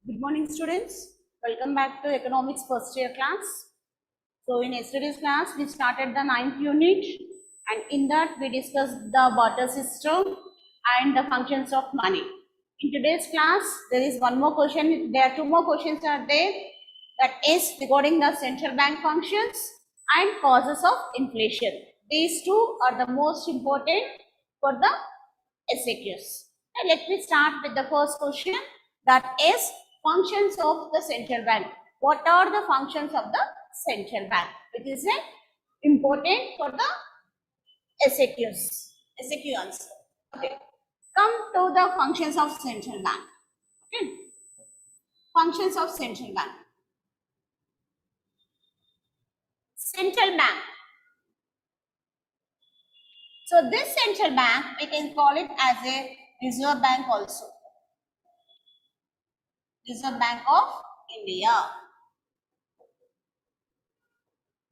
Good morning, students. Welcome back to economics first year class. So in yesterday's class, we started the 9th unit, and in that we discussed the barter system and the functions of money. In today's class, there is one more question. There are two more questions are there. That is regarding the central bank functions and causes of inflation. These two are the most important for the SAQs. Now let me start with the first question, that is functions of the central bank. What are the functions of the central bank? It is important for the SAQs. SAQ answer. Okay. Come to the functions of central bank. Okay. Functions of central bank. Central bank. So this central bank, we can call it as a Reserve Bank also. Reserve Bank of India.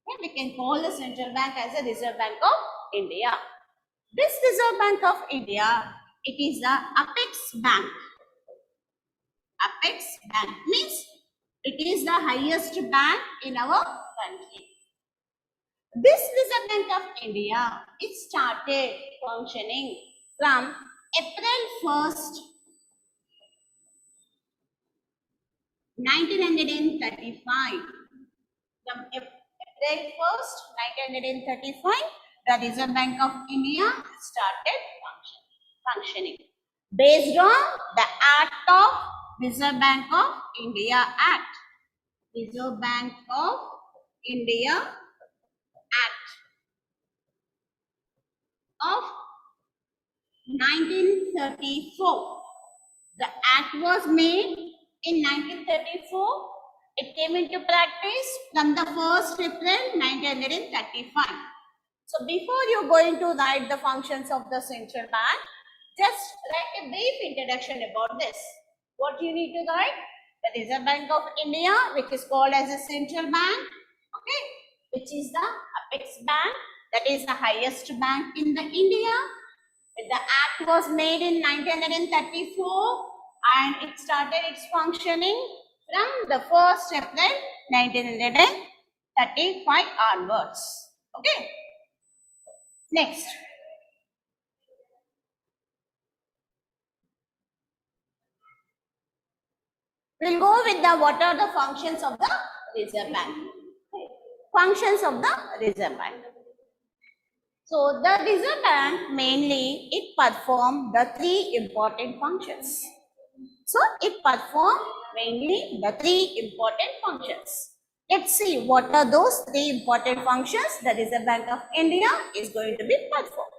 Okay, we can call the central bank as a Reserve Bank of India. This Reserve Bank of India, it is the apex bank. Apex bank means it is the highest bank in our country. This Reserve Bank of India, it started functioning from April 1st, 1935. From April 1st, 1935, the Reserve Bank of India started functioning. Based on the Act of Reserve Bank of India Act. Reserve Bank of India Act of 1934. The Act was made in 1934. It came into practice from the 1st April 1935. So before you going to write the functions of the central bank, just write a brief introduction about this. What you need to write? The Reserve Bank of India, which is called as a central bank, okay, which is the apex bank, that is the highest bank in the India. The Act was made in 1934 and it started its functioning from the 1st April 1935 onwards. Okay. Next. We'll go with the what are the functions of the Reserve Bank. Functions of the Reserve Bank. So the Reserve Bank mainly it performs the three important functions. So it performs mainly the three important functions. Let's see what are those three important functions the Reserve Bank of India is going to be performed.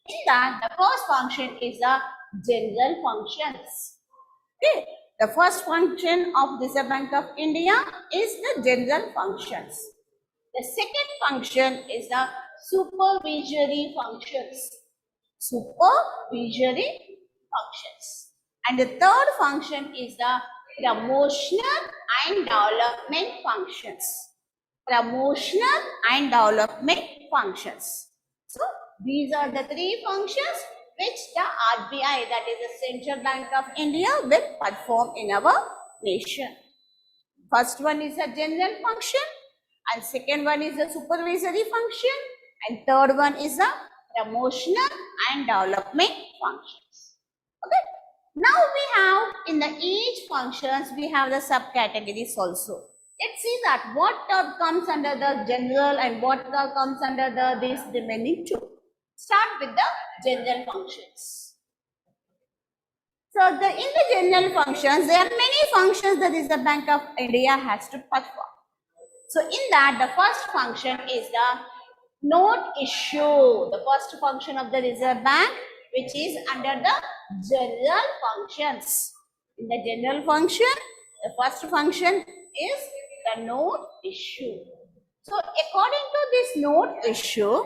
In that, the first function is the general functions. Okay. The first function of Reserve Bank of India is the general functions. The second function is the supervisory functions. Supervisory functions. And the third function is the promotional and development functions. Promotional and development functions. So, these are the three functions which the RBI, that is the Central Bank of India, will perform in our nation. First one is the general function, and second one is the supervisory function, and third one is the promotional and development functions. Okay. Now we have in the each functions we have the subcategories also. Let's see that what comes under the general and what comes under the these remaining two. Start with the general functions. So in the general functions, there are many functions the Reserve Bank of India has to perform. So in that, the first function is the note issue. The first function of the Reserve Bank, which is under the general functions. In the general function, the first function is the note issue. So according to this note issue,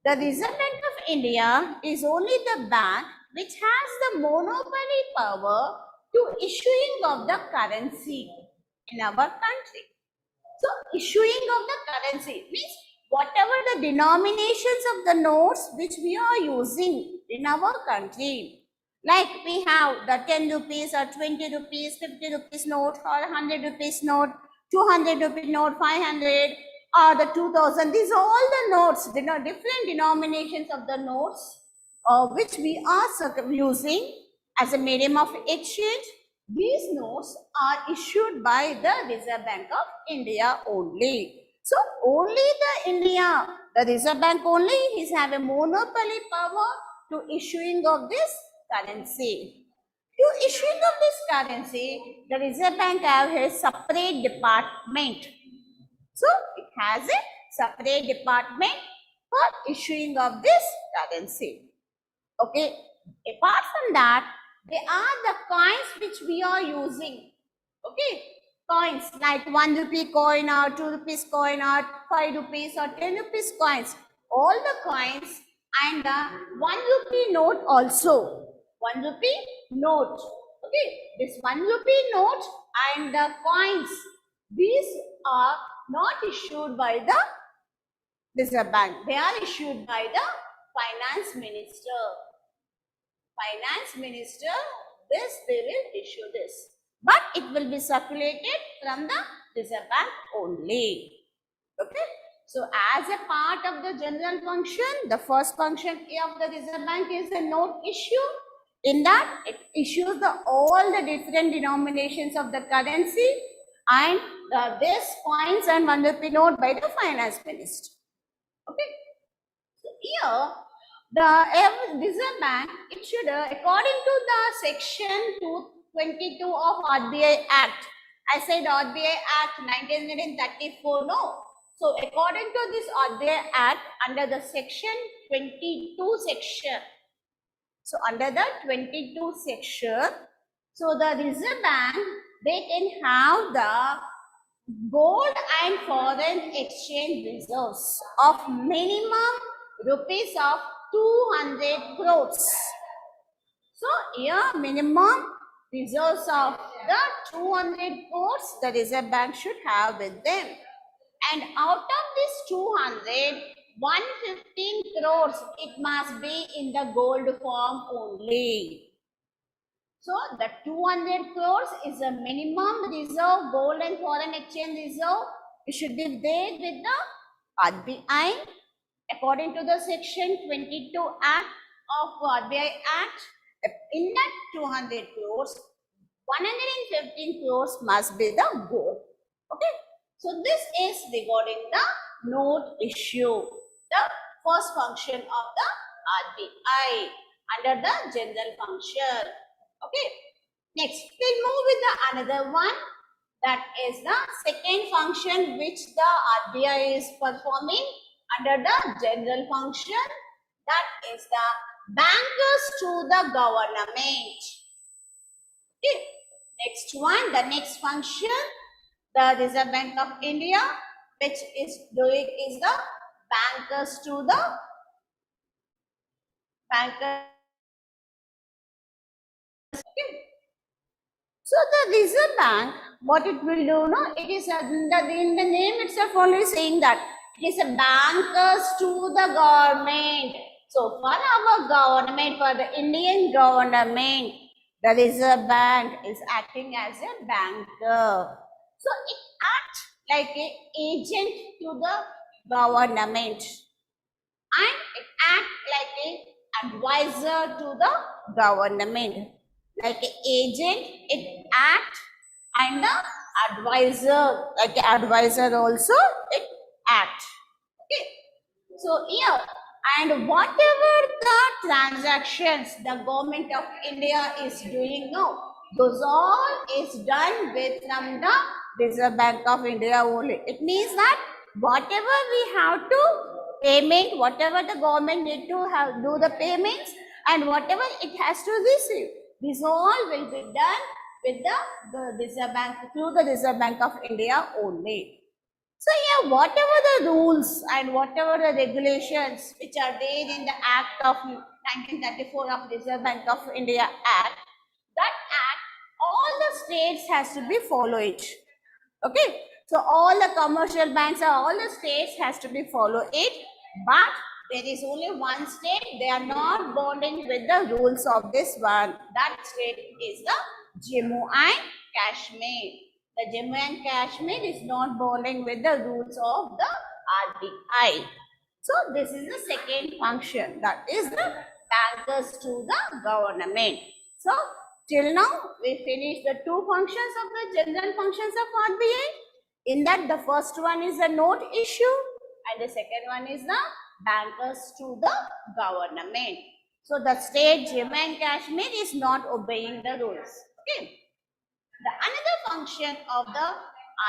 the Reserve Bank of India is only the bank which has the monopoly power to issuing of the currency in our country. So issuing of the currency means whatever the denominations of the notes which we are using in our country, Like we have the 10 rupees or 20 rupees, 50 rupees note or 100 rupees note, 200 rupee note, 500 or the 2000. These are all the notes, different denominations of the notes which we are using as a medium of exchange. These notes are issued by the Reserve Bank of India only. So only the Reserve Bank only is have a monopoly power to issuing of this currency. To issuing of this currency, the Reserve Bank have a separate department. So it has a separate department for issuing of this currency. Okay. Apart from that, they are the coins which we are using. Okay. Coins like 1 rupee coin or 2 rupees coin or 5 rupees or 10 rupees coins. All the coins and the 1 rupee note also. 1 rupee note. Okay. This 1 rupee note and the coins, these are not issued by the Reserve Bank. They are issued by the Finance Minister. Finance Minister, they will issue this. But it will be circulated from the Reserve Bank only. Okay. So as a part of the general function, the first function of the Reserve Bank is the note issue. In that, it issues all the different denominations of the currency and this coins and 1 rupee note by the Finance Minister. Okay. So here, the Reserve Bank, it should, according to the section 222 of RBI Act, I said RBI Act 1934, no. So according to this RBI Act, under the section 22 section, so under the 22 section, so the Reserve Bank, they can have the gold and foreign exchange reserves of minimum rupees of 200 crores. So here minimum reserves of the 200 crores the Reserve Bank should have with them. And out of this 200, 115 crores, it must be in the gold form only. So the 200 crores is a minimum reserve, gold and foreign exchange reserve. It should be there with the RBI according to the section 22 Act of RBI Act. In that 200 crores, 115 crores must be the gold. Okay. So this is regarding the note issue, the first function of the RBI under the general function. Okay. Next, we'll move with the another one, that is the second function which the RBI is performing under the general function, that is the bankers to the government. Okay. Next one, the next function the Reserve Bank of India which is doing is the bankers to the bankers. Okay. So the Reserve Bank, what it will do, no, it is in the name itself only saying that it is a bankers to the government. So for our government, for the Indian government, the Reserve Bank is acting as a banker. So it acts like an agent to the government and it acts like an advisor to the government. Like an agent, it acts and the advisor, like an advisor also, it acts. Okay. So here, and whatever the transactions the government of India is doing now, those all is done with from the Reserve Bank of India only. It means that whatever we have to payment, whatever the government need to have do the payments and whatever it has to receive, this all will be done with the Reserve Bank, through the Reserve Bank of India only. So yeah, whatever the rules and whatever the regulations which are there in the Act of 1934 of Reserve Bank of India Act, that Act, all the states has to be followed. Okay, so all the commercial banks or all the states has to be follow it, but There is only one state, they are not bonding with the rules of this one. That state is the Jammu and Kashmir. The Jammu and Kashmir is not bonding with the rules of the RBI. So this is the second function, that is the bankers to the government. So till now we finished the two functions of the general functions of RBI. In that the first one is the note issue and the second one is the bankers to the government. So the state Jammu and Kashmir is not obeying the rules. Okay. The another function of the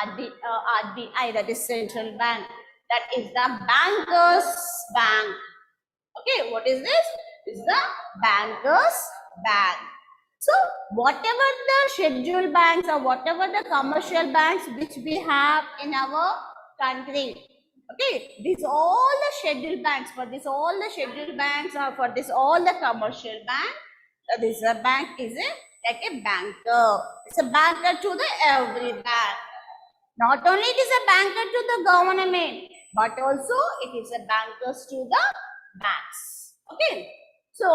RBI, that is central bank, that is the bankers bank. Okay, what is this? Is the bankers bank. So whatever the scheduled banks or whatever the commercial banks which we have in our country, okay, these all the scheduled banks, for this all the scheduled banks or for this all the commercial bank, this a bank is like a banker. It's a banker to the every bank. Not only it is a banker to the government, but also it is a bankers to the banks. Okay. So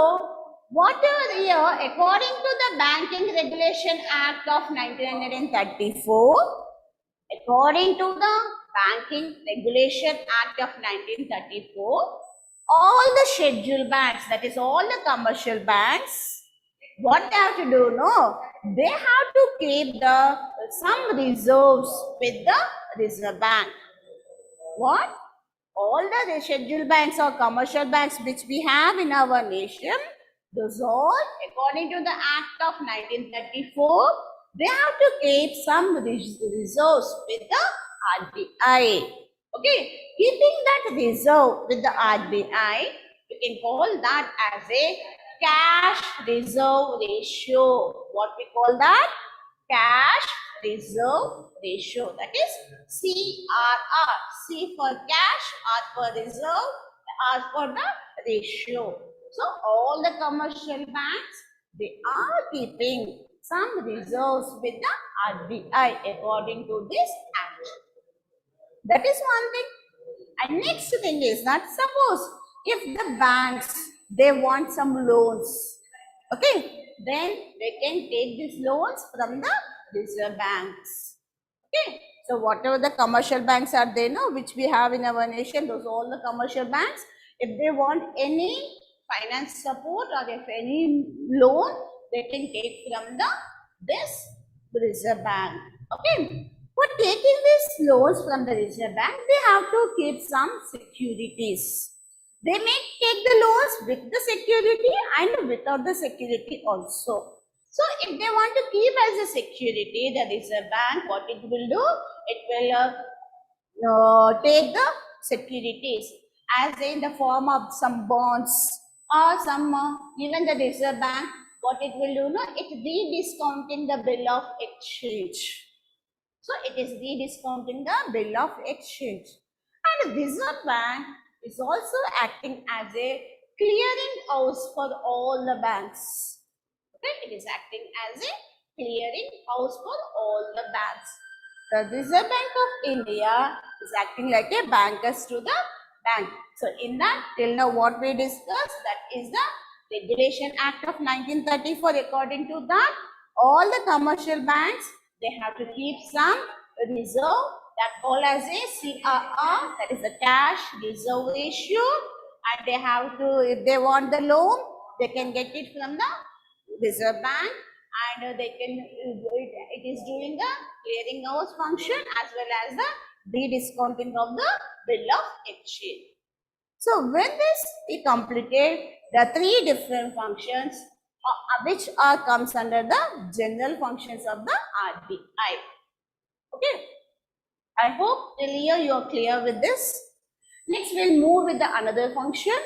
whatever year, according to the Banking Regulation Act of 1934, according to the Banking Regulation Act of 1934, all the scheduled banks, that is all the commercial banks, what they have to do, no? They have to keep some reserves with the Reserve Bank. What? All the scheduled banks or commercial banks which we have in our nation, those all, according to the Act of 1934, they have to keep some reserves with the RBI. Okay, keeping that reserve with the RBI, you can call that as a cash reserve ratio. What we call that? Cash reserve ratio. That is CRR. C for cash, R for reserve, R for the ratio. So all the commercial banks, they are keeping some reserves with the RBI according to this act. That is one thing. And next thing is that suppose if the banks, they want some loans, okay, then they can take these loans from the Reserve Banks. Okay, so whatever the commercial banks are there, no, which we have in our nation, those all the commercial banks, if they want any finance support or if any loan, they can take from this Reserve Bank. Okay. For taking these loans from the Reserve Bank, they have to keep some securities. They may take the loans with the security and without the security also. So, if they want to keep as a security, the Reserve Bank, what it will do? It will take the securities as in the form of some bonds or some, even the Reserve Bank, what it will do? No, it re-discounting the bill of exchange. So it is rediscounting the bill of exchange. And the Reserve Bank is also acting as a clearing house for all the banks. Okay, it is acting as a clearing house for all the banks. The Reserve Bank of India is acting like a bankers to the bank. So in that, till now what we discussed, that is the Regulation Act of 1934. According to that, all the commercial banks, they have to keep some reserve, that called as a CRR, that is the cash reserve ratio, and they have to, if they want the loan, they can get it from the Reserve Bank, and they can, it is doing the clearing house function as well as the rediscounting of the bill of exchange. So when this is completed, the three different functions which comes under the general functions of the RBI. Okay. I hope till here you are clear with this. Next we'll move with the another function,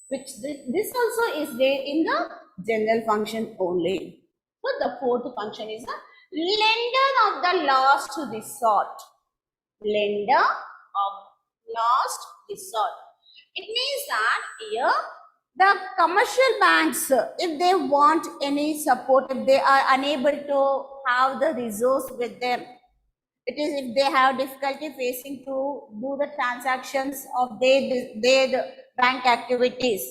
which this also is there in the general function only. So the fourth function is the lender of the last resort. Lender of last resort. It means that here the commercial banks, if they want any support, if they are unable to have the resource with them, it is if they have difficulty facing to do the transactions of their bank activities.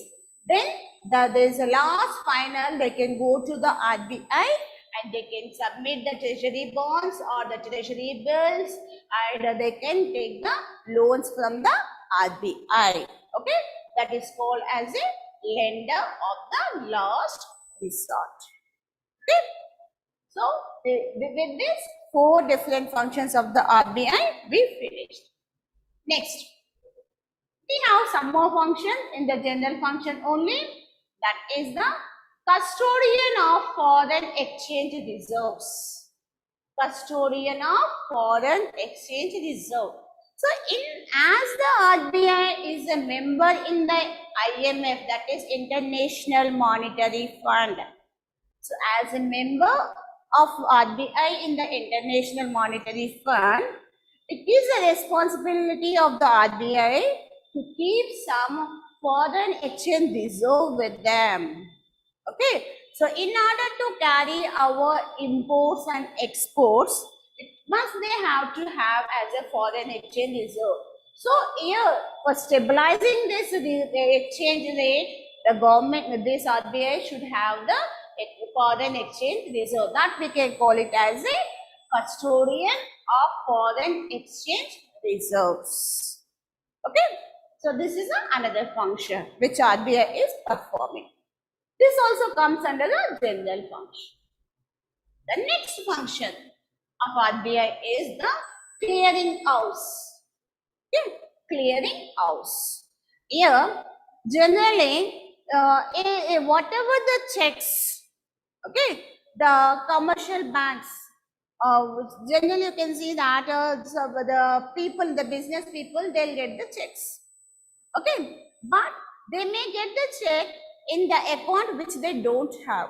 Then there is a last final, they can go to the RBI and they can submit the treasury bonds or the treasury bills, and they can take the loans from the RBI. Okay, that is called as a lender of the last resort. Okay, so with this 4 different functions of the RBI, we finished. Next, we have some more functions in the general function only. That is the custodian of foreign exchange reserves. Custodian of foreign exchange reserve. So, as the RBI is a member in the IMF, that is International Monetary Fund. So, as a member of RBI in the International Monetary Fund, it is a responsibility of the RBI to keep some foreign exchange reserve with them. Okay, so in order to carry our imports and exports, they have to have as a foreign exchange reserve. So here, for stabilizing this exchange rate, the government, this RBI should have the foreign exchange reserve. That we can call it as a custodian of foreign exchange reserves. Okay, so this is another function which RBI is performing. This also comes under the general function. The next function of RBI is the clearing house. Okay, clearing house. Here, generally, whatever the checks, okay, the commercial banks, generally you can see that the people, the business people, they'll get the checks. Okay, but they may get the check in the account which they don't have.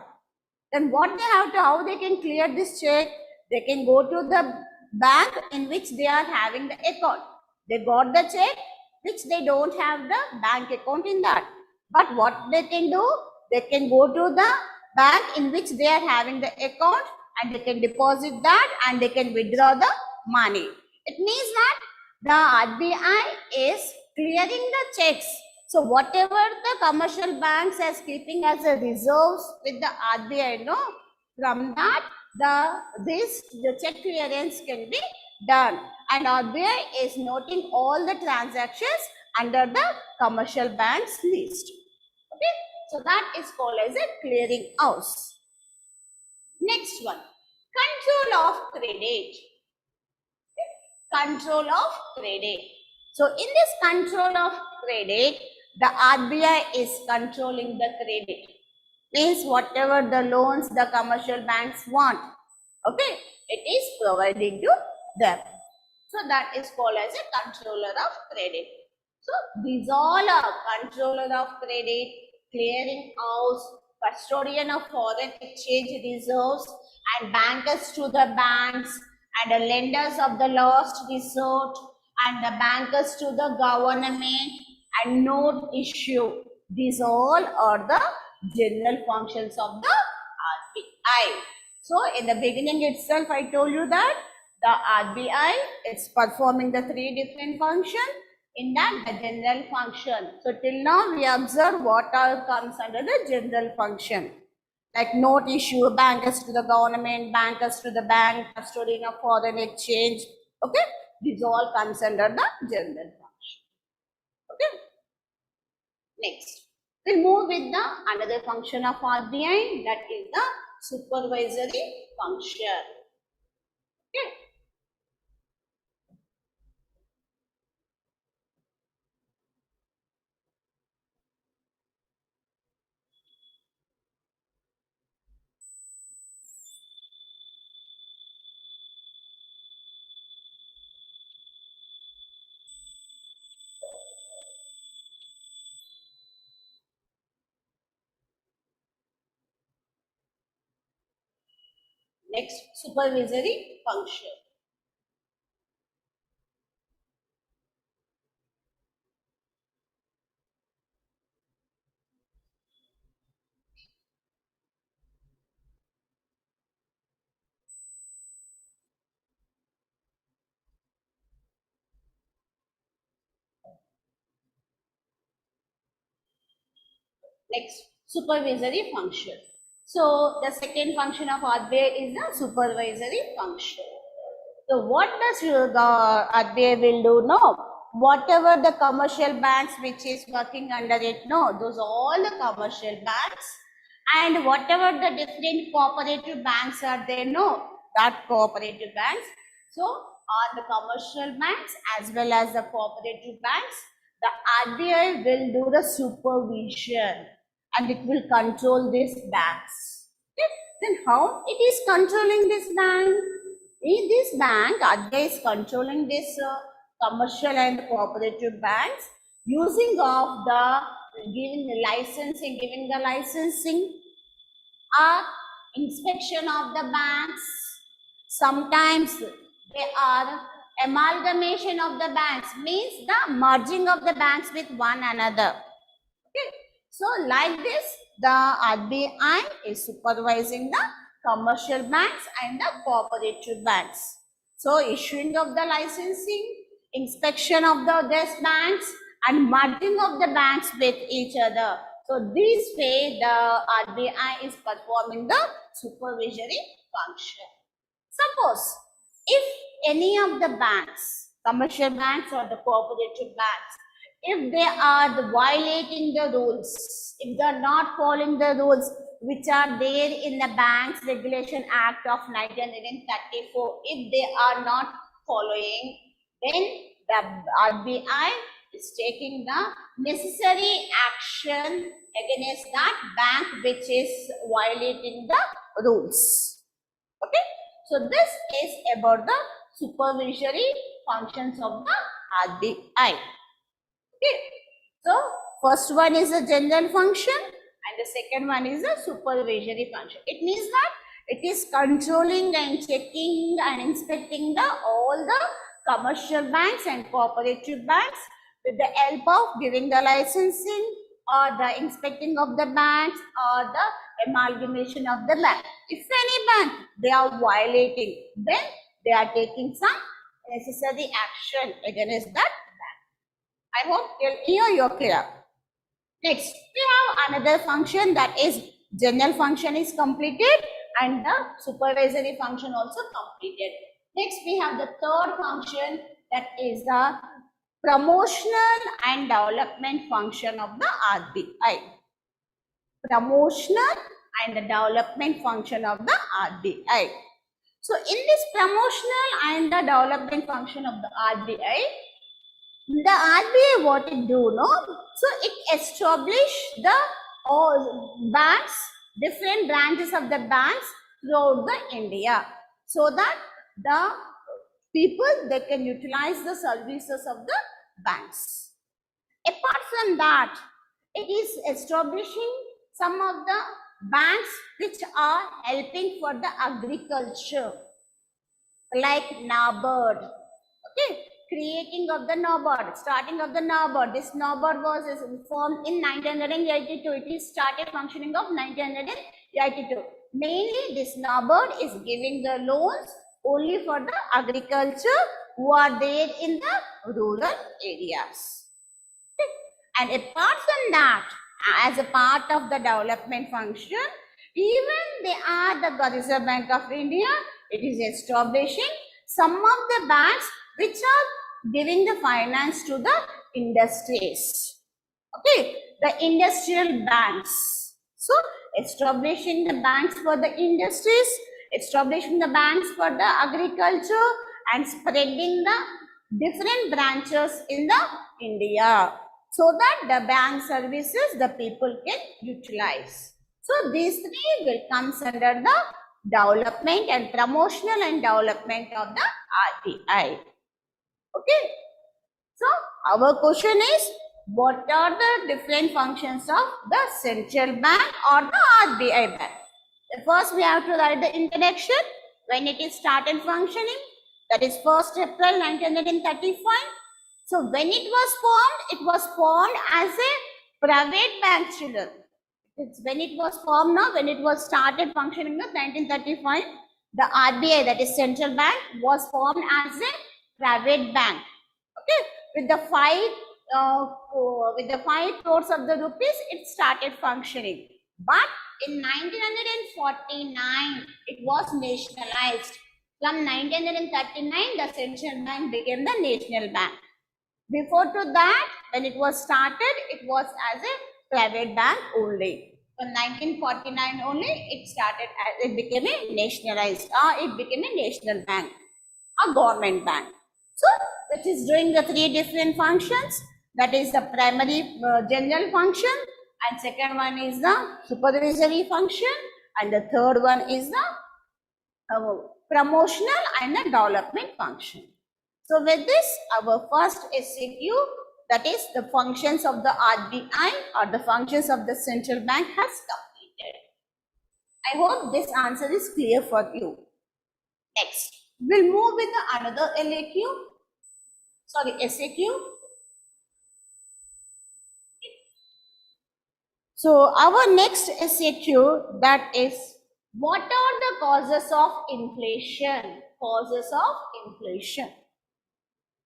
Then what they have to, how they can clear this check? They can go to the bank in which they are having the account. They got the check which they don't have the bank account in that. But what they can do? They can go to the bank in which they are having the account and they can deposit that and they can withdraw the money. It means that the RBI is clearing the checks. So whatever the commercial banks are keeping as a reserves with the RBI, from that the check clearance can be done, and RBI is noting all the transactions under the commercial banks list. Okay, so that is called as a clearing house. Next one, control of credit. Control of credit. So in this control of credit, the RBI is controlling the credit. Means whatever the loans the commercial banks want, okay, it is providing to them. So that is called as a controller of credit. So these all are controller of credit, clearing house, custodian of foreign exchange reserves, and bankers to the banks, and the lenders of the last resort, and the bankers to the government, and note issue. These all are the general functions of the RBI. So in the beginning itself, I told you that the RBI is performing the 3 different functions. In that, the general function. So till now, we observe what all comes under the general function. Like note issue, bankers to the government, bankers to the bank, custodian of foreign exchange. Okay, these all comes under the general function. Okay. Next, we'll move with the another function of RBI, that is the supervisory function. Okay. Next, supervisory function. Next, supervisory function. So the second function of RBI is the supervisory function. So what does the RBI will do? No, whatever the commercial banks which is working under it, no, those all the commercial banks, and whatever the different cooperative banks are there, no, that cooperative banks. So are the commercial banks as well as the cooperative banks, the RBI will do the supervision and it will control these banks. Okay? Then how it is controlling this bank? In this bank, RBI is controlling this commercial and cooperative banks using of the giving the licensing, inspection of the banks. Sometimes they are amalgamation of the banks, means the merging of the banks with one another. Okay, so like this, the RBI is supervising the commercial banks and the cooperative banks. So issuing of the licensing, inspection of these banks, and merging of the banks with each other. So this way the RBI is performing the supervisory function. Suppose if any of the banks, commercial banks or the cooperative banks, if they are violating the rules, if they are not following the rules which are there in the Banks Regulation Act of 1934, if they are not following, then the RBI is taking the necessary action against that bank which is violating the rules. Okay, so this is about the supervisory functions of the RBI. Okay, so first one is a general function and the second one is a supervisory function. It means that it is controlling and checking and inspecting all the commercial banks and cooperative banks with the help of giving the licensing or the inspecting of the banks or the amalgamation of the bank. If any bank they are violating, then they are taking some necessary action against that bank. I hope here you are clear. Next, we have another function, that is general function is completed and the supervisory function also completed. Next, we have the third function, that is the promotional and development function of the RBI. Promotional and the development function of the RBI. So in this promotional and the development function of the RBI what it do, no? So it establish the banks, different branches of the banks throughout the India, so that the people they can utilize the services of the banks. Apart from that, it is establishing some of the banks which are helping for the agriculture, like NABARD. Okay, creating of the NABARD, starting of the NABARD. This NABARD was formed in 1982. It is started functioning of 1982. Mainly this NABARD is giving the loans only for the agriculture who are there in the rural areas. Okay. And apart from that, as a part of the development function, even they are the Reserve Bank of India, it is establishing some of the banks which are giving the finance to the industries. Okay, the industrial banks. So, establishing the banks for the industries, establishing the banks for the agriculture, and spreading the different branches in the India, so that the bank services the people can utilize. So, these three will come under the development and promotional and development of the RBI. Okay. So, our question is, what are the different functions of the central bank or the RBI bank? First, we have to write the introduction, when it is started functioning, that is 1st April 1935. So, when it was formed as a private bank, children. It's when it was formed, now when it was started functioning in 1935, the RBI, that is central bank, was formed as a private bank. Okay, with the 5 with the 5 crores of the rupees, it started functioning. But in 1949, it was nationalized. From 1939, the central bank became the national bank. Before to that, when it was started, it was as a private bank only. From 1949 only, it started as it became a nationalized, it became a national bank, a government bank. So, which is doing the 3 different functions. That is the primary general function, and second one is the supervisory function, and the third one is the promotional and the development function. So with this, our first SAQ, that is the functions of the RBI or the functions of the central bank, has completed. I hope this answer is clear for you. Next, we'll move with the another SAQ. So our next SAQ, that is, what are the causes of inflation? Causes of inflation.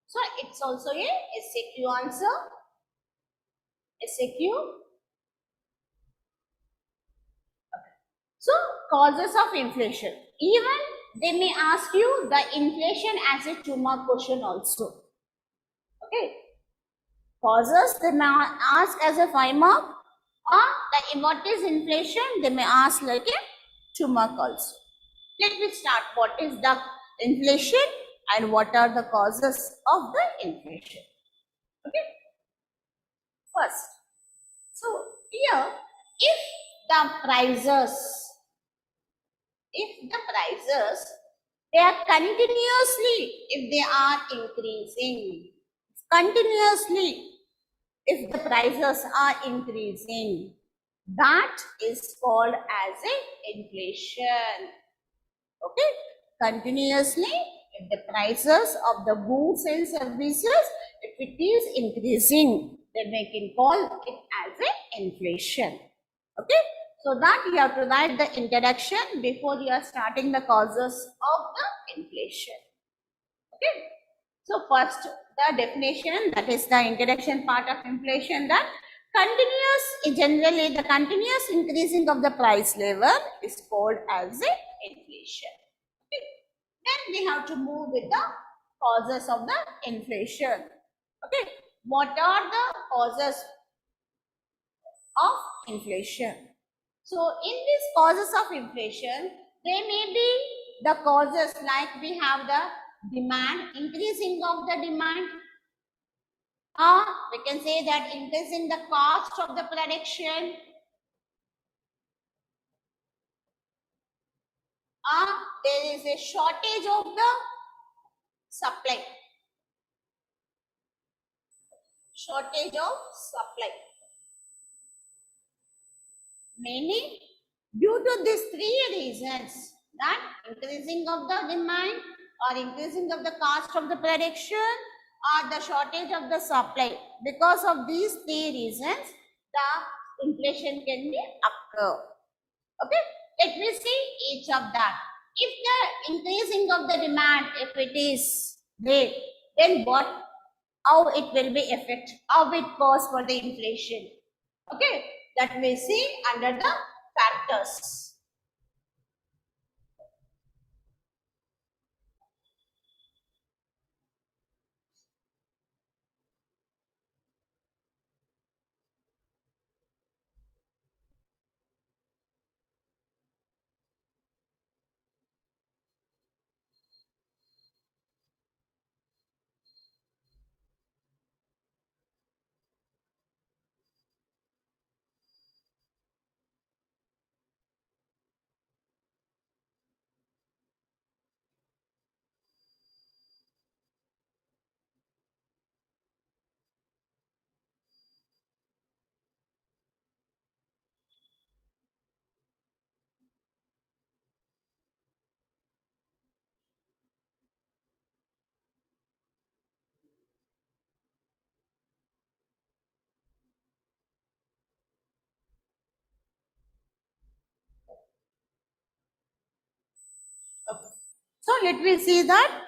So it's also a SAQ answer. SAQ. Okay. So causes of inflation. Even they may ask you the inflation as a 2-mark question also. Okay. Causes they may ask as a 5-mark, or what is inflation? They may ask like a 2-mark also. Let me start. What is the inflation and what are the causes of the inflation? Okay. First, so here, if the prices, they are continuously, if they are increasing, continuously, if the prices are increasing, that is called as a inflation. Okay, continuously, if the prices of the goods and services, if it is increasing, then we can call it as a inflation. Okay, so that you have to write the introduction before you are starting the causes of the inflation. Okay, so first the definition, that is the introduction part of inflation, that generally the continuous increasing of the price level is called as a inflation. Okay. Then we have to move with the causes of the inflation. Okay, what are the causes of inflation? So in these causes of inflation, they may be the causes like we have the demand, increasing of the demand, or we can say that increasing the cost of the production, or there is a shortage of the supply. Shortage of supply. Mainly due to these 3 reasons, that increasing of the demand or increasing of the cost of the production or the shortage of the supply. Because of these 3 reasons, the inflation can be occur. Okay, let me see each of that. If the increasing of the demand, if it is great, then how it will be affect, how it cause for the inflation. Okay, that we see under the factors. Okay. So let me see that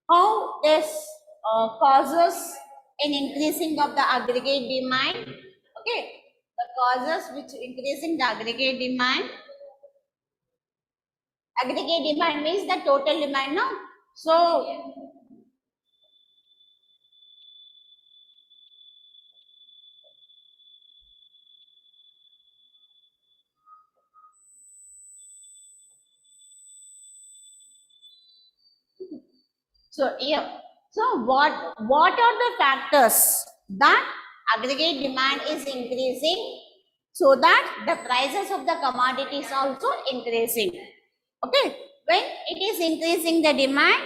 how this causes in increasing of the aggregate demand. Okay, the causes which increasing the aggregate demand. Aggregate demand means the total demand, no? So what are the factors that aggregate demand is increasing so that the prices of the commodities also increasing? Okay, when it is increasing the demand,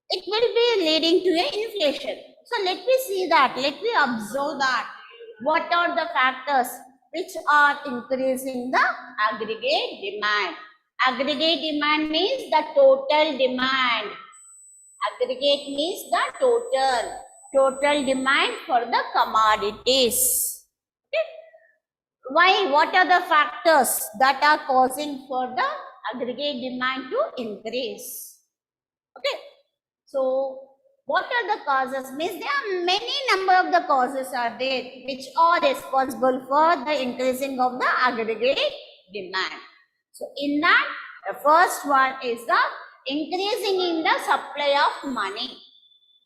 it will be leading to a inflation. So let me see that. Let me observe that. What are the factors which are increasing the aggregate demand? Aggregate demand means the total demand. Aggregate means the total demand for the commodities. Okay. Why? What are the factors that are causing for the aggregate demand to increase? Okay. So what are the causes? Means there are many number of the causes are there which are responsible for the increasing of the aggregate demand. So in that, the first one is the increasing in the supply of money.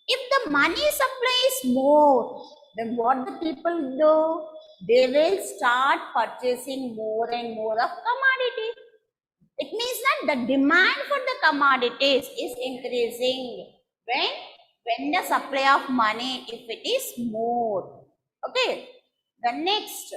If the money supply is more, then what the people do? They will start purchasing more and more of commodity. It means that the demand for the commodities is increasing when the supply of money, if it is more. Okay. The next,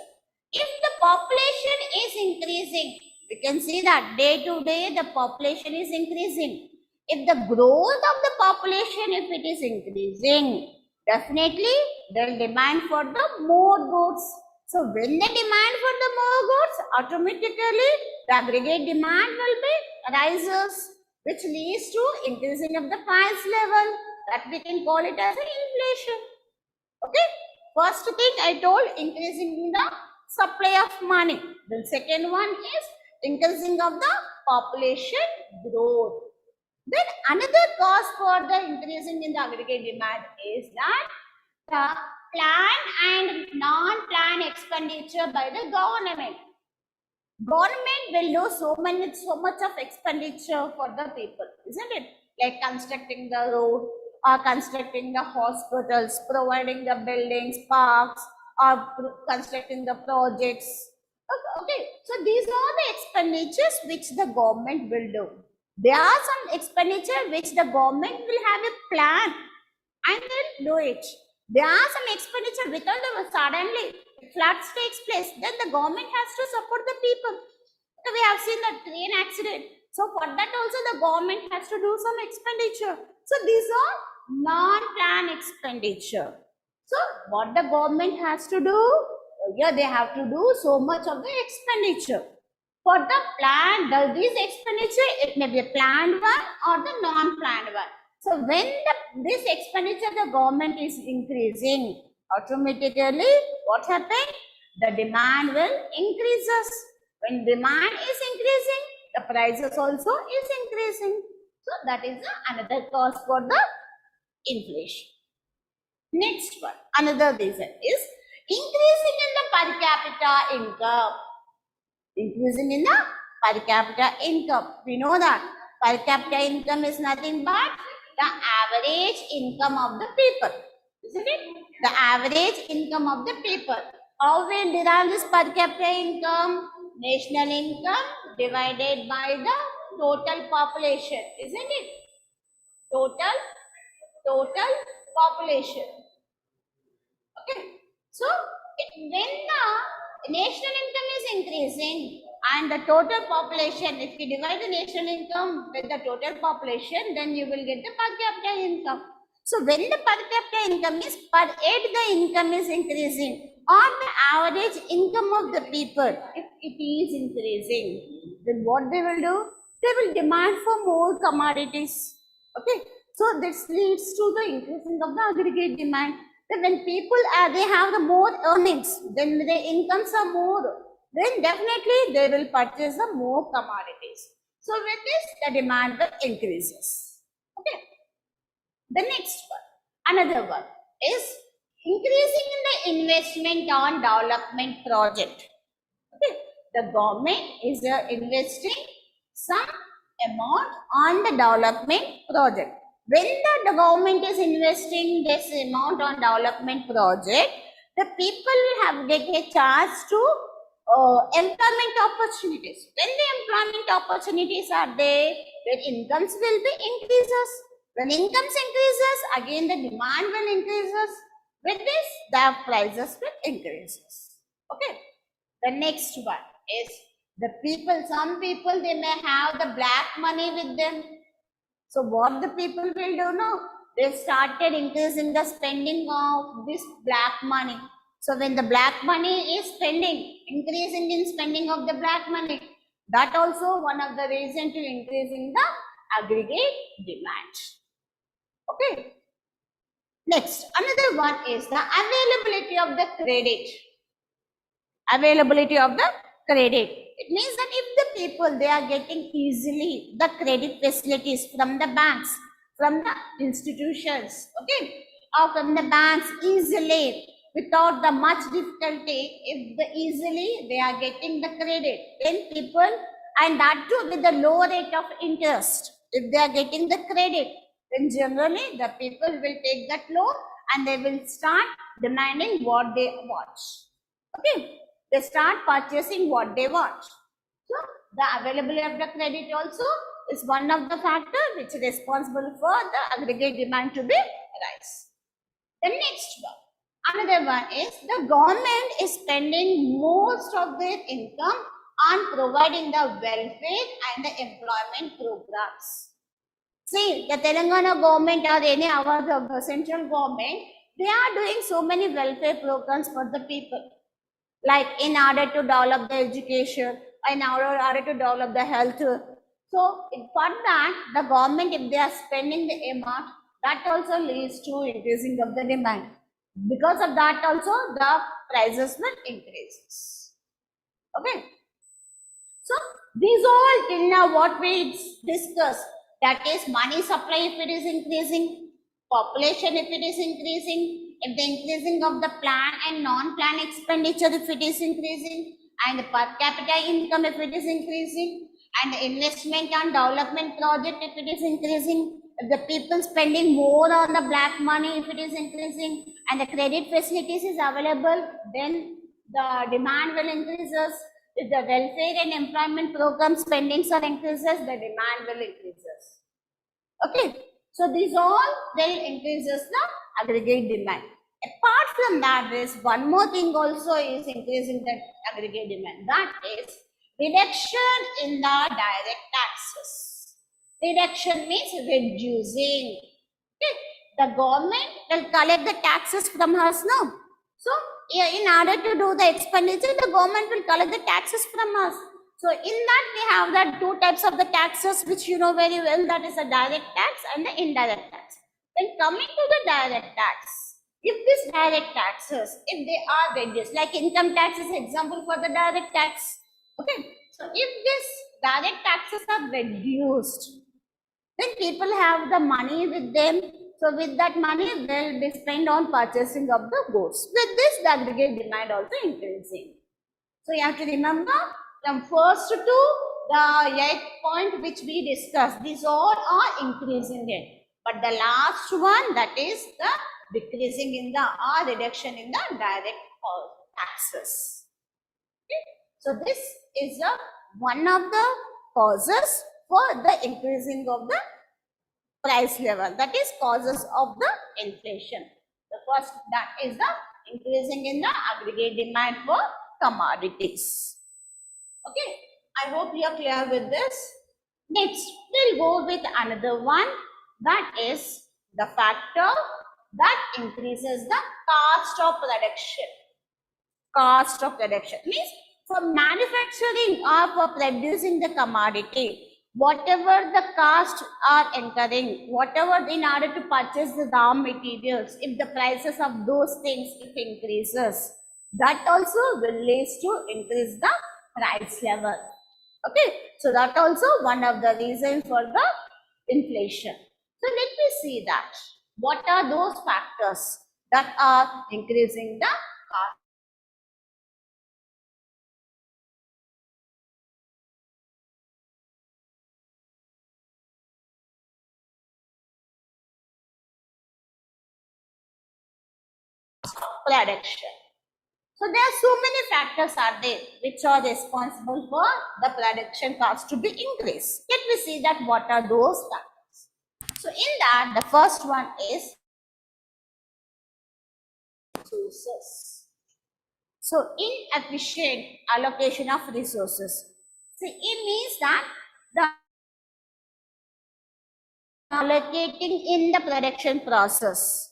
if the population is increasing, we can see that day to day the population is increasing. If the growth of the population, if it is increasing, definitely the demand for the more goods. So when the demand for the more goods, automatically the aggregate demand will be rises, which leads to increasing of the price level. That we can call it as an inflation. Okay. First thing I told, increasing the supply of money. The second one is increasing of the population growth. Then another cause for the increasing in the aggregate demand is that the planned and non-planned expenditure by the government. Government will do so much of expenditure for the people, isn't it? Like constructing the road or constructing the hospitals, providing the buildings, parks, or constructing the projects. Okay, so these are the expenditures which the government will do. There are some expenditure which the government will have a plan and they'll do it. There are some expenditure because suddenly floods takes place, then the government has to support the people. So we have seen the train accident. So for that also the government has to do some expenditure. So these are non-planned expenditure. So what the government has to do? Yeah, they have to do so much of the expenditure. For the planned, this expenditure, it may be a planned one or the non-planned one. So when this expenditure the government is increasing, automatically what happens? The demand will increases. When demand is increasing, the prices also is increasing. So that is another cause for the inflation. Next one, another reason is increasing in the per capita income. Increasing in the per capita income. We know that per capita income is nothing but the average income of the people, isn't it? The average income of the people. How we derive this per capita income? National income divided by the total population, isn't it? Total population. Okay. So when the national income is increasing and the total population, if we divide the national income with the total population, then you will get the per capita income. So when the per capita income is per head, the income is increasing, or the average income of the people, if it is increasing, then what they will do? They will demand for more commodities. Okay. So this leads to the increasing of the aggregate demand. Then when people they have the more earnings, then their incomes are more, then definitely they will purchase the more commodities. So with this, the demand will increases. Okay. The next one, another one, is increasing in the investment on development project. Okay. The government is investing some amount on the development project. When the government is investing this amount on development project, the people will have get a chance to employment opportunities. When the employment opportunities are there, then incomes will be increases. When incomes increases, again the demand will increases. With this, the prices will increases. Okay. The next one is the people. Some people, they may have the black money with them. So what the people will do now? They started increasing the spending of this black money. So when the black money is spending, increasing in spending of the black money, that also one of the reason to increasing the aggregate demand. Okay. Next, another one is the availability of the credit. Availability of the credit. It means that if the people, they are getting easily the credit facilities from the banks, from the institutions, okay, or from the banks easily without the much difficulty, if the easily they are getting the credit, then people, and that too with the low rate of interest, if they are getting the credit, then generally the people will take that loan and they will start demanding what they want. Okay. They start purchasing what they want. So the availability of the credit also is one of the factors which is responsible for the aggregate demand to be rise. The next one, another one is the government is spending most of their income on providing the welfare and the employment programs. See, the Telangana government or any other the central government, they are doing so many welfare programs for the people. Like in order to develop the education, in order to develop the health. So for that, the government, if they are spending the amount, that also leads to increasing of the demand. Because of that also, the prices will increase. Okay. So these all till now what we discussed, that is money supply if it is increasing, population if it is increasing, if the increasing of the plan and non-plan expenditure if it is increasing, and the per capita income if it is increasing, and the investment on development project if it is increasing, if the people spending more on the black money if it is increasing, and the credit facilities is available, then the demand will increases. If the welfare and employment program spendings are increases, the demand will increases. Okay. So these all will increases the aggregate demand. Apart from that, there is one more thing also is increasing the aggregate demand. That is reduction in the direct taxes. Reduction means reducing. Okay. The government will collect the taxes from us now. So in order to do the expenditure, the government will collect the taxes from us. So in that we have the two types of the taxes which you know very well, that is the direct tax and the indirect tax. Then coming to the direct tax, if these direct taxes, if they are reduced, like income tax is example for the direct tax. Okay. So if these direct taxes are reduced, then people have the money with them. So with that money, they'll be spent on purchasing of the goods. With this, the aggregate demand also increasing. So you have to remember from first to the 8th point which we discussed, these all are increasing it. But the last one, that is the decreasing in the or reduction in the direct taxes. Okay. So this is one of the causes for the increasing of the price level, that is causes of the inflation. The first, that is the increasing in the aggregate demand for commodities. Okay, I hope you are clear with this. Next, we'll go with another one, that is the factor that increases the cost of production. Cost of production means for manufacturing or for producing the commodity, whatever the costs are incurring, whatever in order to purchase the raw materials, if the prices of those things if increases, that also will lead to increase the price level. Okay, so that also one of the reasons for the inflation. So let me see that. What are those factors that are increasing the cost. Production. So there are so many factors are there which are responsible for the production cost to be increased. Let me see that what are those factors. So in that, the first one is resources. So inefficient allocation of resources. See, it means that the allocating in the production process.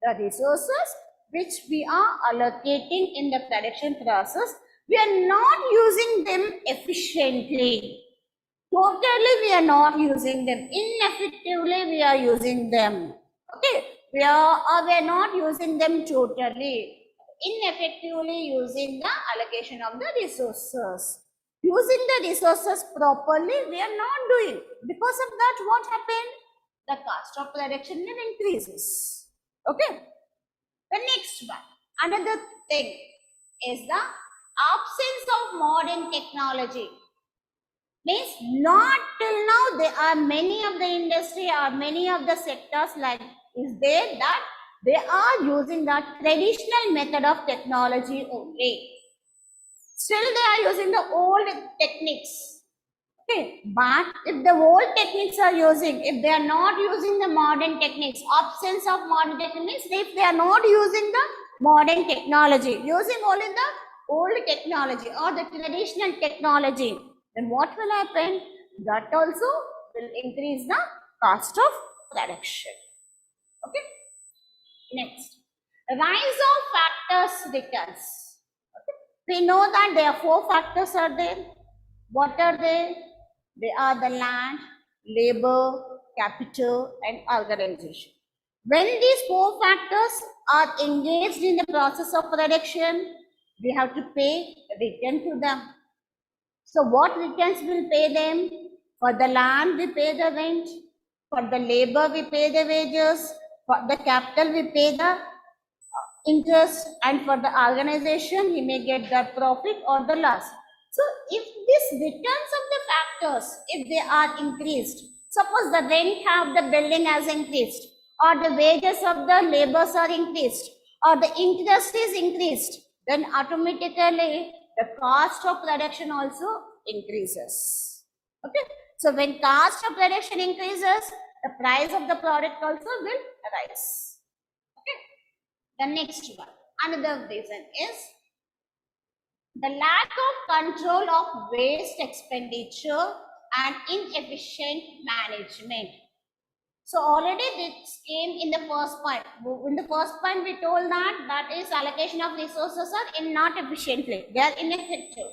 The resources which we are allocating in the production process, we are not using them efficiently. Totally we are not using them. Ineffectively we are using them. Okay, we are not using them totally. Ineffectively using the allocation of the resources. Using the resources properly we are not doing. Because of that, what happened? The cost of production increases. Okay. The next one, another thing is the absence of modern technology. Means not till now there are many of the industry or many of the sectors like is there that they are using the traditional method of technology only. Still they are using the old techniques. Okay, but if the old techniques are using, if they are not using the modern techniques, absence of modern techniques, if they are not using the modern technology, using only the old technology or the traditional technology, then what will happen? That also will increase the cost of production. Okay. Next, rise of factors returns. Okay. We know that there are 4 factors are there. What are they? They are the land, labor, capital, and organization. When these 4 factors are engaged in the process of production, we have to pay return to them. So what returns will pay them? For the land, we pay the rent. For the labor, we pay the wages. For the capital, we pay the interest. And for the organization, he may get the profit or the loss. So if this returns of the factors, if they are increased, suppose the rent of the building has increased, or the wages of the laborers are increased, or the interest is increased, then automatically the cost of production also increases. Okay. So when cost of production increases, the price of the product also will rise. Okay. The next one, another reason is the lack of control of waste expenditure and inefficient management. So already this came in the first point. In the first point we told that is allocation of resources are not efficiently. They are ineffective.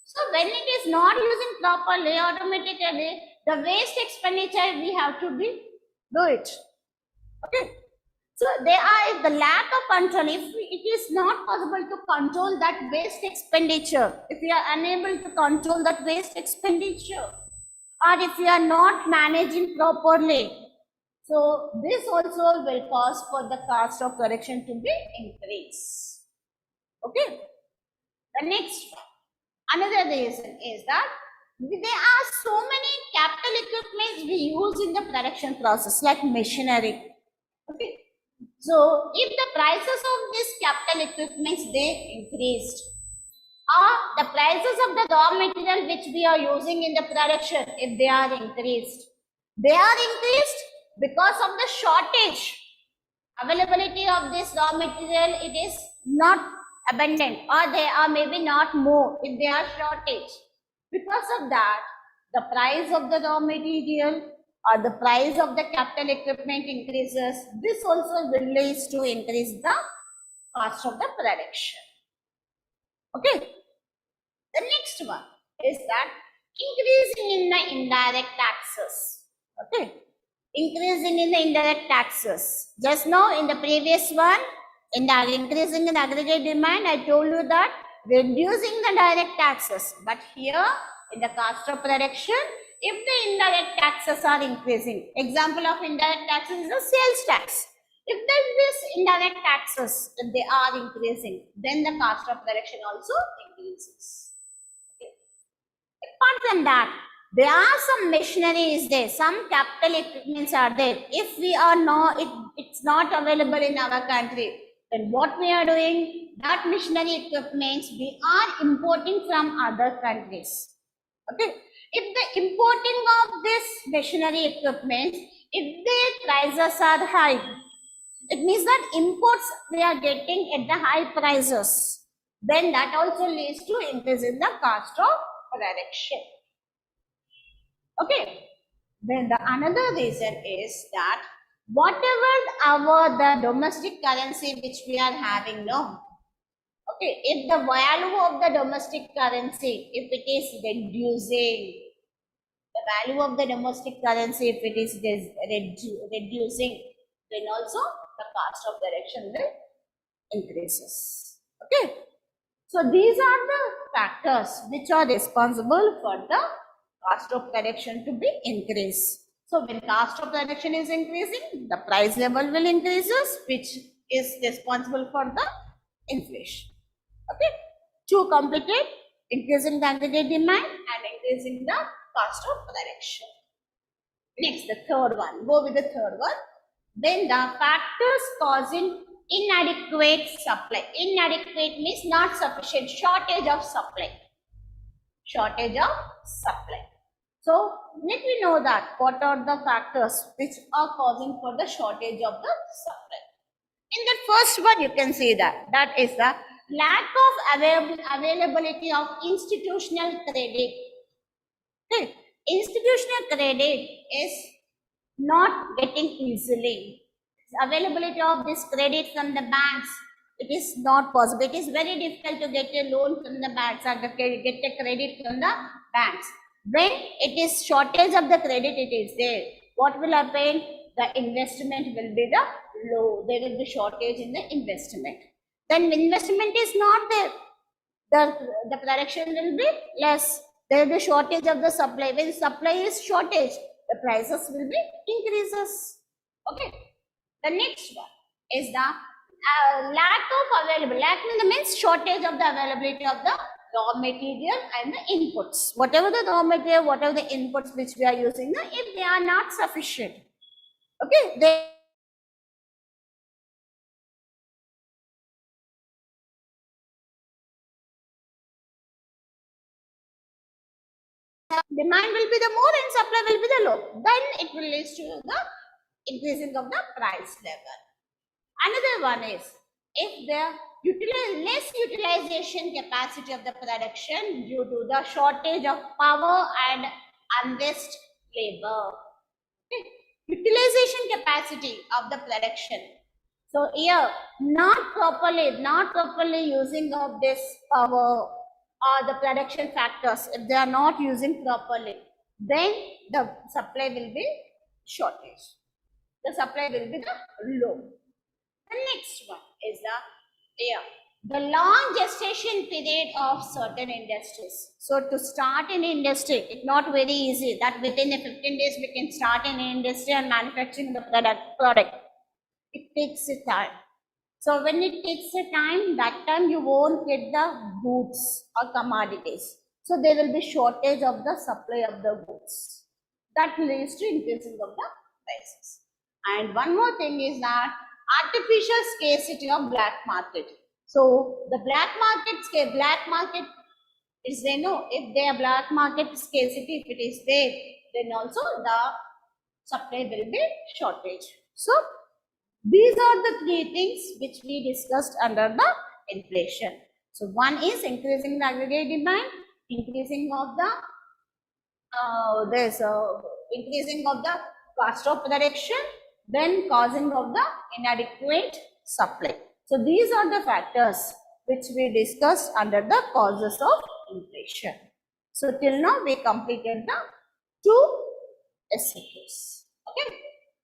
So when it is not using properly, automatically the waste expenditure we have to do it. Okay. So there are the lack of control. If it is not possible to control that waste expenditure, if we are unable to control that waste expenditure, or if we are not managing properly, so this also will cause for the cost of production to be increased. Okay. The next one, another reason is that there are so many capital equipments we use in the production process like machinery. Okay. So if the prices of these capital equipments they increased, or the prices of the raw material which we are using in the production, if they are increased because of the shortage. Availability of this raw material, it is not abundant, or they are maybe not more if they are shortage. Because of that, the price of the raw material or the price of the capital equipment increases. This also will lead to increase the cost of the production. Okay. The next one is that increasing in the indirect taxes. Okay. Increasing in the indirect taxes. Just now in the previous one, in the increasing in aggregate demand, I told you that reducing the direct taxes. But here in the cost of production, if the indirect taxes are increasing, example of indirect taxes is the sales tax. If there is indirect taxes, if they are increasing, then the cost of production also increases. Okay. Apart from that, there are some machinery is there, some capital equipments are there. If we are not, it's not available in our country, then what we are doing, that machinery equipments we are importing from other countries. Okay. If the importing of this machinery equipment, if their prices are high, it means that imports we are getting at the high prices. Then that also leads to increase in the cost of production. Okay. Then the another reason is that whatever the domestic currency which we are having now, okay, if the value of the domestic currency, if it is reducing, the value of the domestic currency, if it is reducing, then also the cost of production will increases. Okay. So these are the factors which are responsible for the cost of production to be increased. So when cost of production is increasing, the price level will increases, which is responsible for the inflation. Okay. To complicate, increasing the aggregate demand and increasing the cost of production. Next, the third one. Go with the third one. Then the factors causing inadequate supply. Inadequate means not sufficient, shortage of supply. Shortage of supply. So let me know that what are the factors which are causing for the shortage of the supply. In the first one, you can see that is the lack of availability of institutional credit. Okay. Institutional credit is not getting easily. Availability of this credit from the banks, it is not possible. It is very difficult to get a loan from the banks or get a credit from the banks. When it is shortage of the credit, it is there. What will happen? The investment will be the low. There will be shortage in the investment. Then investment is not there. The production will be less. There will be shortage of the supply. When supply is shortage, the prices will be increases. Okay. The next one is the lack of available. Lack means shortage of the availability of the raw material and the inputs. Whatever the raw material, whatever the inputs which we are using, if they are not sufficient, okay, demand will be the more and supply will be the low. Then it will lead to the increasing of the price level. Another one is if the less utilization capacity of the production due to the shortage of power and unrest labor. Okay. Utilization capacity of the production. So here, not properly using of this power or the production factors, if they are not using properly, then the supply will be shortage. The supply will be the low. The next one is the long gestation period of certain industries. So to start an industry, it's not very easy that within 15 days we can start an industry and manufacturing the product. It takes a time. So when it takes a time, that time you won't get the goods or commodities. So there will be shortage of the supply of the goods. That leads to increasing of the prices. And one more thing is that artificial scarcity of black market. So the black market is there, no, if there black market scarcity, if it is there, then also the supply will be shortage. So these are the three things which we discussed under the inflation. So one is increasing the aggregate demand, increasing of the increasing of the cost of production, then causing of the inadequate supply. So these are the factors which we discussed under the causes of inflation. So till now we completed the 2 SAQs. Okay.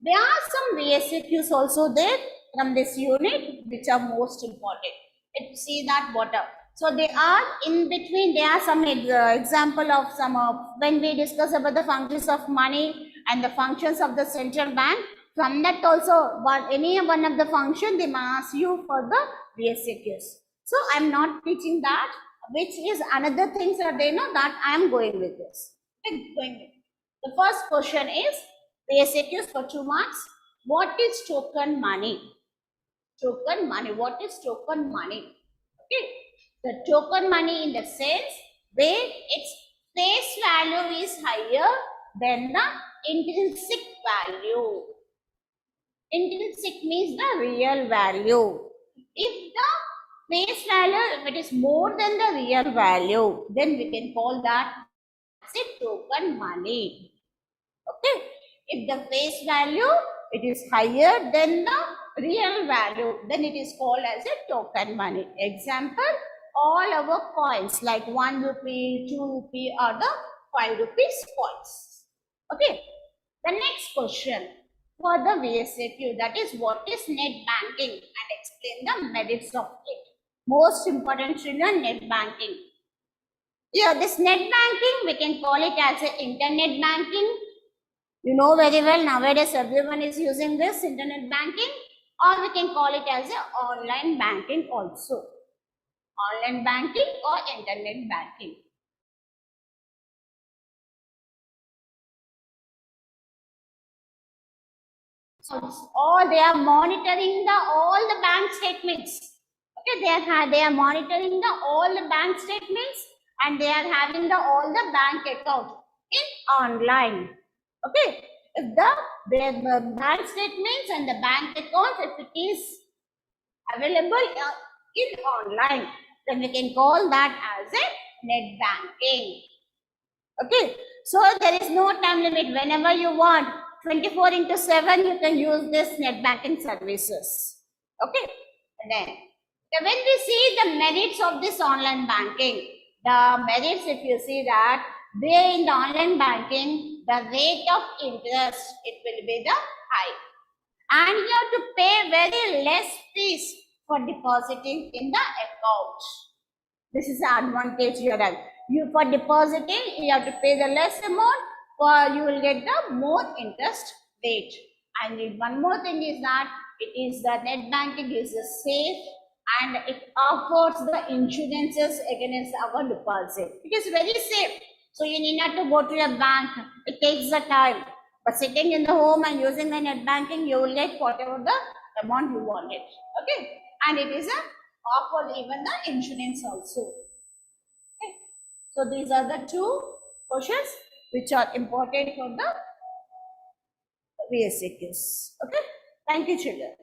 There are some VSAQs also there from this unit which are most important. Let's see that what are. So they are in between, there are some example of some when we discuss about the functions of money and the functions of the central bank. From that also, any one of the function they may ask you for the VSAQs. So I am not teaching that, which is another things are they know that I am going with this. Okay, going with. The first question is VSAQs for 2 marks. What is token money? Token money. What is token money? Okay, the token money in the sense where its face value is higher than the intrinsic value. Intrinsic means the real value. If the face value, if it is more than the real value, then we can call that as a token money. Okay. If the face value, it is higher than the real value, then it is called as a token money. Example, all our coins like 1 rupee, 2 rupee or the 5 rupees coins. Okay. The next question for the VSAQ, that is what is net banking, and explain the merits of it. Most important children, net banking. Yeah, this net banking, we can call it as a internet banking. You know very well, nowadays everyone is using this internet banking, or we can call it as a online banking also. Online banking or internet banking. So all they are monitoring all the bank statements. Okay, they are monitoring all the bank statements, and they are having all the bank account in online. Okay, if the bank statements and the bank account, if it is available in online, then we can call that as a net banking. Okay, so there is no time limit. Whenever you want, 24/7, you can use this net banking services. Okay, and then when we see the merits of this online banking, the merits, if you see that, there in the online banking, the rate of interest, it will be the high. And you have to pay very less fees for depositing in the account. This is the advantage here. You for depositing, you have to pay the less amount, for you will get the more interest rate. And one more thing is that it is the net banking is safe, and it offers the insurances against our deposit. It is very safe. So you need not to go to a bank. It takes the time. But sitting in the home and using the net banking, you will get whatever the amount you wanted. Okay. And it is offered even the insurance also. Okay. So these are the 2 questions which are important for the VSAQs. Okay. Thank you, children.